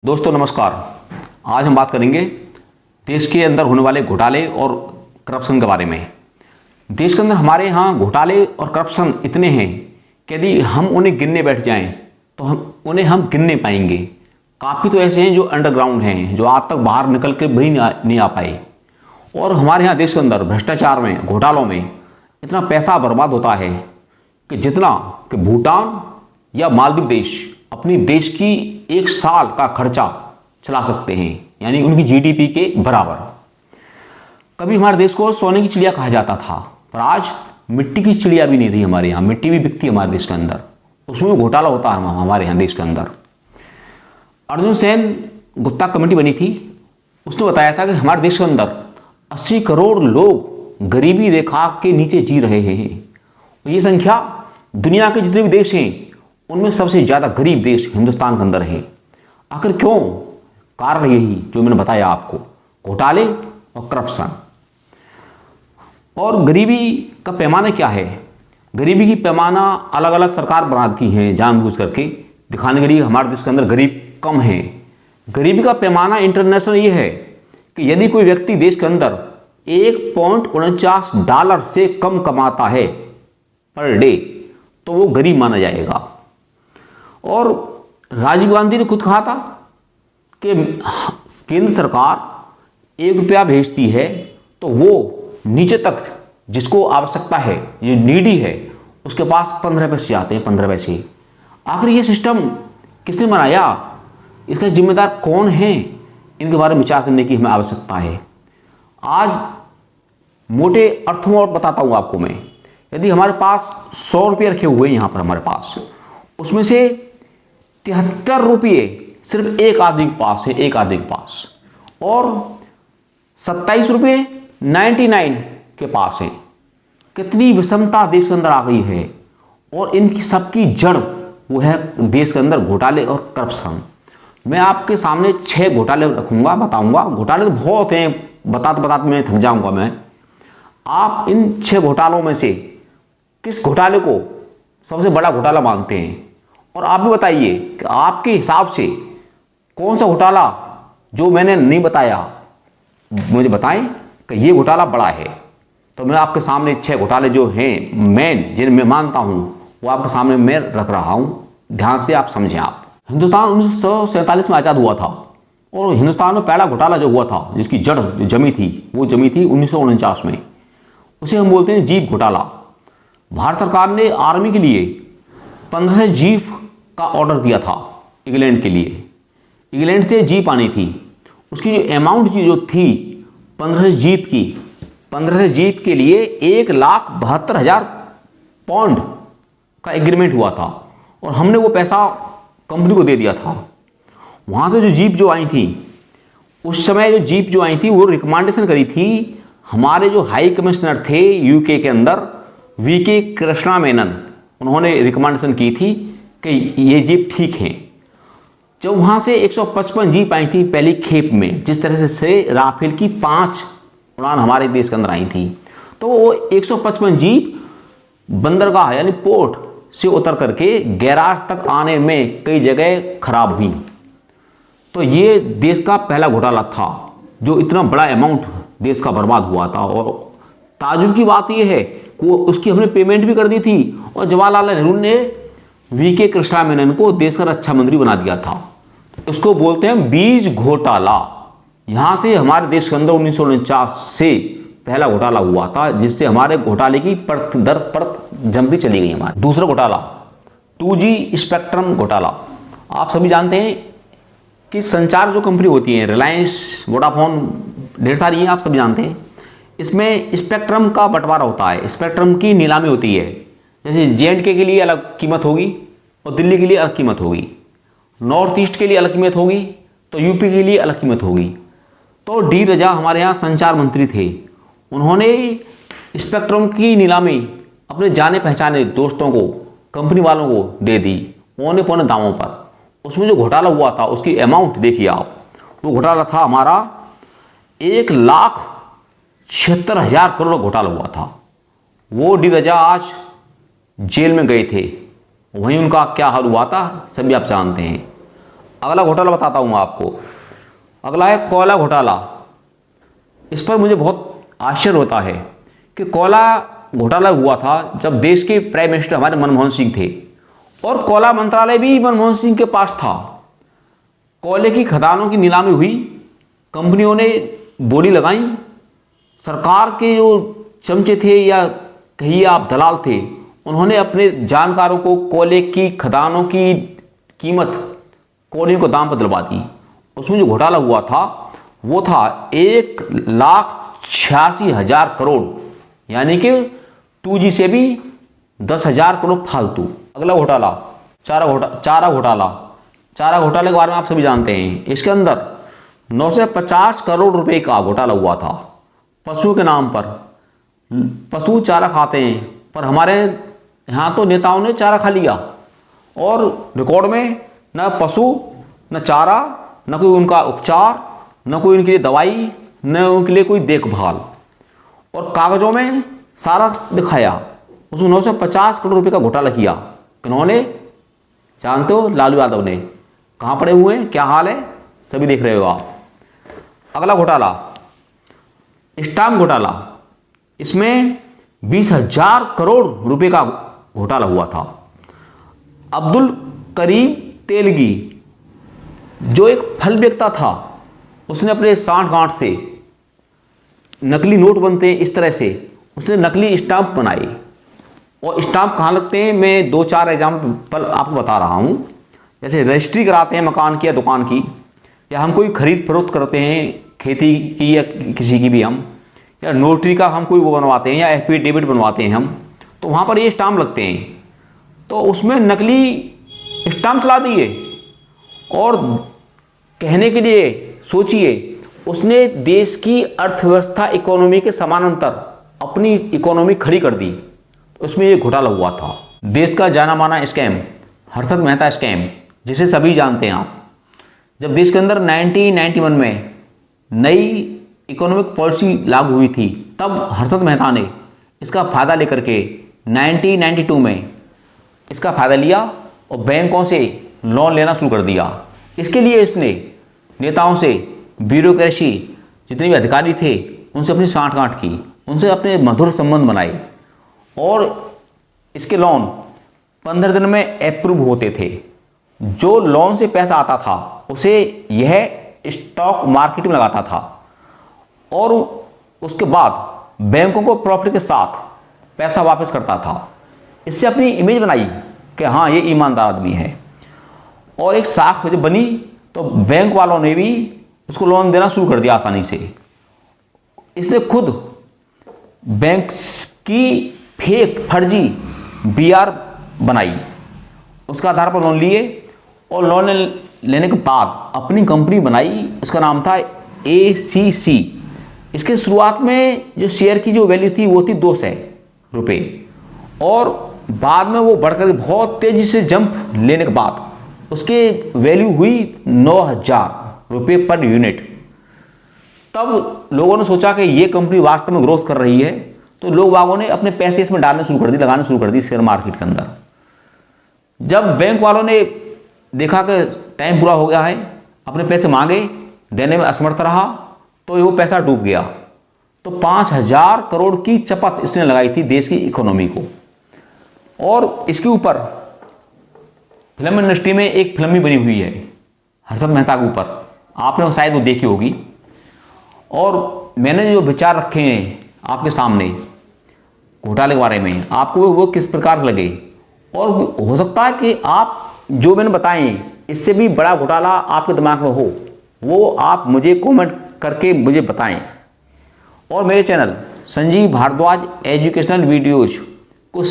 दोस्तों नमस्कार। आज हम बात करेंगे देश के अंदर होने वाले घोटाले और करप्शन के बारे में। देश के अंदर हमारे यहाँ घोटाले और करप्शन इतने हैं कि यदि हम उन्हें गिनने बैठ जाएं तो हम गिन नहीं पाएंगे। काफ़ी तो ऐसे हैं जो अंडरग्राउंड हैं, जो आज तक बाहर निकल के भी नहीं आ पाए। और हमारे यहाँ देश के अंदर भ्रष्टाचार में, घोटालों में इतना पैसा बर्बाद होता है कि जितना कि भूटान या मालदीव देश अपनी देश की एक साल का खर्चा चला सकते हैं, यानी उनकी जीडीपी के बराबर। कभी हमारे देश को सोने की चिड़िया कहा जाता था, पर आज मिट्टी की चिड़िया भी नहीं रही हमारे यहाँ। मिट्टी भी बिकती है हमारे देश के अंदर, उसमें भी घोटाला होता है हमारे यहाँ देश के अंदर। अर्जुन सेन गुप्ता कमेटी बनी थी, उसने बताया था कि हमारे देश के अंदर 80 करोड़ लोग गरीबी रेखा के नीचे जी रहे हैं। ये संख्या दुनिया के जितने भी देश हैं उनमें सबसे ज़्यादा गरीब देश हिंदुस्तान के अंदर है। आखिर क्यों? कारण यही जो मैंने बताया आपको, घोटाले और करप्शन। और गरीबी का पैमाना क्या है? गरीबी की पैमाना अलग अलग सरकार बनाती है जानबूझ करके दिखाने के लिए हमारे देश के अंदर गरीब कम है। गरीबी का पैमाना इंटरनेशनल ये है कि यदि कोई व्यक्ति देश के अंदर $1.49 से कम कमाता है पर डे तो वो गरीब माना जाएगा। और राजीव गांधी ने खुद कहा था कि केंद्र सरकार ₹1 भेजती है तो वो नीचे तक जिसको आवश्यकता है, जो नीडी है, उसके पास 15 पैसे आते हैं, 15 पैसे। आखिर ये सिस्टम किसने बनाया? इसका जिम्मेदार कौन है? इनके बारे में विचार करने की हमें आवश्यकता है। आज मोटे अर्थों और बताता हूँ आपको मैं। यदि हमारे पास ₹100 रखे हुए हैं यहाँ पर हमारे पास, उसमें से 73 रुपये सिर्फ एक आदमी के पास है, एक आदमी के पास, और 27 रुपये 99 के पास है। कितनी विषमता देश के अंदर आ गई है। और इनकी सबकी जड़ वो है देश के अंदर घोटाले और करप्शन। मैं आपके सामने 6 घोटाले रखूंगा, बताऊंगा। घोटाले तो बहुत हैं, बताते बताते मैं थक जाऊंगा मैं। आप इन 6 घोटालों में से किस घोटाले को सबसे बड़ा घोटाला मानते हैं? और आप भी बताइए कि आपके हिसाब से कौन सा घोटाला जो मैंने नहीं बताया मुझे बताएं कि ये घोटाला बड़ा है। तो मैं आपके सामने 6 घोटाले जो हैं मेन, जिन्हें मैं मानता हूं, वो आपके सामने मैं रख रहा हूं। ध्यान से आप समझें। आप हिंदुस्तान 1947 में आज़ाद हुआ था, और हिंदुस्तान में पहला घोटाला जो हुआ था, जिसकी जड़ जो जमी थी, वो जमी थी 1949 में। उसे हम बोलते हैं जीप घोटाला। भारत सरकार ने आर्मी के लिए 15 जीप का ऑर्डर दिया था इंग्लैंड के लिए। इंग्लैंड से जीप आनी थी, उसकी जो अमाउंट जो थी 15 जीप की, 15 जीप के लिए 1,72,000 पाउंड का एग्रीमेंट हुआ था, और हमने वो पैसा कंपनी को दे दिया था। वहाँ से जो जीप जो आई थी, उस समय जो जीप जो आई थी वो रिकमेंडेशन करी थी हमारे जो हाई कमिश्नर थे यूके के अंदर, वीके कृष्णा मेनन। उन्होंने रिकमेंडेशन की थी कि ये जीप ठीक हैं। जब वहाँ से 155 जीप आई थी पहली खेप में, जिस तरह से राफेल की 5 उड़ान हमारे देश के अंदर आई थी, तो वो 155 जीप बंदरगाह यानी पोर्ट से उतर करके गैराज तक आने में कई जगह खराब हुई। तो ये देश का पहला घोटाला था जो इतना बड़ा अमाउंट देश का बर्बाद हुआ था। और ताजुब की बात यह है कि उसकी हमने पेमेंट भी कर दी थी, और जवाहरलाल नेहरू ने वीके कृष्णा मेनन को देश का रक्षा मंत्री बना दिया था। इसको बोलते हैं बीज घोटाला। यहाँ से हमारे देश के अंदर 1949 से पहला घोटाला हुआ था, जिससे हमारे घोटाले की परत दर परत जमती चली गई हमारी। दूसरा घोटाला 2G स्पेक्ट्रम घोटाला। आप सभी जानते हैं कि संचार जो कंपनी होती है, रिलायंस, वोडाफोन, ढेर सारी हैं, आप सभी जानते हैं। इसमें स्पेक्ट्रम का बंटवारा होता है, स्पेक्ट्रम की नीलामी होती है। जैसे J&K के लिए अलग कीमत होगी और दिल्ली के लिए अलग कीमत होगी, नॉर्थ ईस्ट के लिए अलग कीमत होगी, तो यूपी के लिए अलग कीमत होगी। तो डी रजा हमारे यहाँ संचार मंत्री थे, उन्होंने स्पेक्ट्रम की नीलामी अपने जाने पहचाने दोस्तों को, कंपनी वालों को दे दी पौने पौने दामों पर। उसमें जो घोटाला हुआ था उसकी अमाउंट देखिए आप। वो घोटाला था हमारा 1,76,000 करोड़ घोटाला हुआ था। वो डी रजा आज जेल में गए थे, वहीं उनका क्या हाल हुआ था सभी आप जानते हैं। अगला घोटाला बताता हूँ आपको। अगला है कोयला घोटाला। इस पर मुझे बहुत आश्चर्य होता है कि कोयला घोटाला हुआ था जब देश के प्राइम मिनिस्टर हमारे मनमोहन सिंह थे, और कोयला मंत्रालय भी मनमोहन सिंह के पास था। कोयले की खदानों की नीलामी हुई, कंपनियों ने बोली लगाई, सरकार के जो चमचे थे या कहिए आप दलाल थे, उन्होंने अपने जानकारों को कोयले की खदानों की कीमत, कोयले को दाम पर दिलवा दी। उसमें जो घोटाला हुआ था वो था 1,86,000 करोड़, यानी कि 2G से भी 10,000 करोड़ फालतू। अगला घोटाला चारा घोटाला। चारा घोटाले के बारे में आप सभी जानते हैं। इसके अंदर 950 करोड़ रुपए का घोटाला हुआ था पशु के नाम पर। पशु चारा खाते हैं, पर हमारे यहाँ तो नेताओं ने चारा खा लिया, और रिकॉर्ड में न पशु, न चारा, न कोई उनका उपचार, न कोई उनके लिए दवाई, न उनके लिए कोई देखभाल, और कागजों में सारा दिखाया। उसमें 950 करोड़ रुपए का घोटाला किया। किन्होंने? जानते हो, लालू यादव ने। कहाँ पड़े हुए हैं, क्या हाल है, सभी देख रहे हो आप। अगला घोटाला स्टाम्प घोटाला। इसमें 20,000 करोड़ रुपए का घोटाला हुआ था। अब्दुल करीम तेलगी, जो एक फल बेचता था, उसने अपने सांठ गांठ से, नकली नोट बनते हैं इस तरह से, उसने नकली स्टाम्प बनाए। और स्टाम्प कहाँ लगते हैं, मैं 2-4 एग्जाम्पल आपको बता रहा हूँ। जैसे रजिस्ट्री कराते हैं मकान की या दुकान की, या हम कोई खरीद फरोख्त करते हैं खेती की या किसी की भी हम, या नोटरी का हम कोई वो बनवाते हैं, या एफिडेविट बनवाते हैं हम, तो वहाँ पर ये स्टाम्प लगते हैं। तो उसमें नकली स्टाम्प चला दिए, और कहने के लिए सोचिए, उसने देश की अर्थव्यवस्था, इकोनॉमी के समानांतर अपनी इकोनॉमी खड़ी कर दी। उसमें ये घोटाला हुआ था। देश का जाना माना स्कैम, हर्षद मेहता स्कैम, जिसे सभी जानते हैं आप। जब देश के अंदर 1991 में नई इकोनॉमिक पॉलिसी लागू हुई थी, तब हर्षद मेहता ने इसका फ़ायदा लेकर के 1992 में इसका फ़ायदा लिया और बैंकों से लोन लेना शुरू कर दिया। इसके लिए इसने नेताओं से, ब्यूरोक्रेसी, जितने भी अधिकारी थे, उनसे अपनी सांठगांठ की, उनसे अपने मधुर संबंध बनाए, और इसके लोन 15 दिन में अप्रूव होते थे। जो लोन से पैसा आता था उसे यह स्टॉक मार्केट में लगाता था, और उसके बाद बैंकों को प्रॉफिट के साथ पैसा वापस करता था। इससे अपनी इमेज बनाई कि हाँ, ये ईमानदार आदमी है। और एक साख जब बनी तो बैंक वालों ने भी उसको लोन देना शुरू कर दिया आसानी से। इसने खुद बैंक की फेक, फर्जी BR बनाई, उसका आधार पर लोन लिए, और लोन लेने के बाद अपनी कंपनी बनाई। उसका नाम था ACC। इसके शुरुआत में जो शेयर की जो वैल्यू थी वो थी 200 रुपये, और बाद में वो बढ़कर बहुत तेज़ी से जंप लेने के बाद उसके वैल्यू हुई 9,000 रुपये पर यूनिट। तब लोगों ने सोचा कि ये कंपनी वास्तव में ग्रोथ कर रही है, तो लोग बागों ने अपने पैसे इसमें डालने शुरू कर दी, लगाने शुरू कर दी शेयर मार्केट के अंदर। जब बैंक वालों ने देखा कि टाइम पूरा हो गया है, अपने पैसे मांगे, देने में असमर्थ रहा, तो वो पैसा डूब गया। तो 5,000 करोड़ की चपत इसने लगाई थी देश की इकोनॉमी को। और इसके ऊपर फिल्म इंडस्ट्री में एक फिल्म भी बनी हुई है हर्षद मेहता के ऊपर, आपने शायद वो देखी होगी। और मैंने जो विचार रखे हैं आपके सामने घोटाले के बारे में, आपको वो किस प्रकार लगे, और हो सकता है कि आप जो मैंने बताए इससे भी बड़ा घोटाला आपके दिमाग में हो, वो आप मुझे कमेंट करके मुझे बताएं। और मेरे channel Sanjeev Bhardwaj educational videos को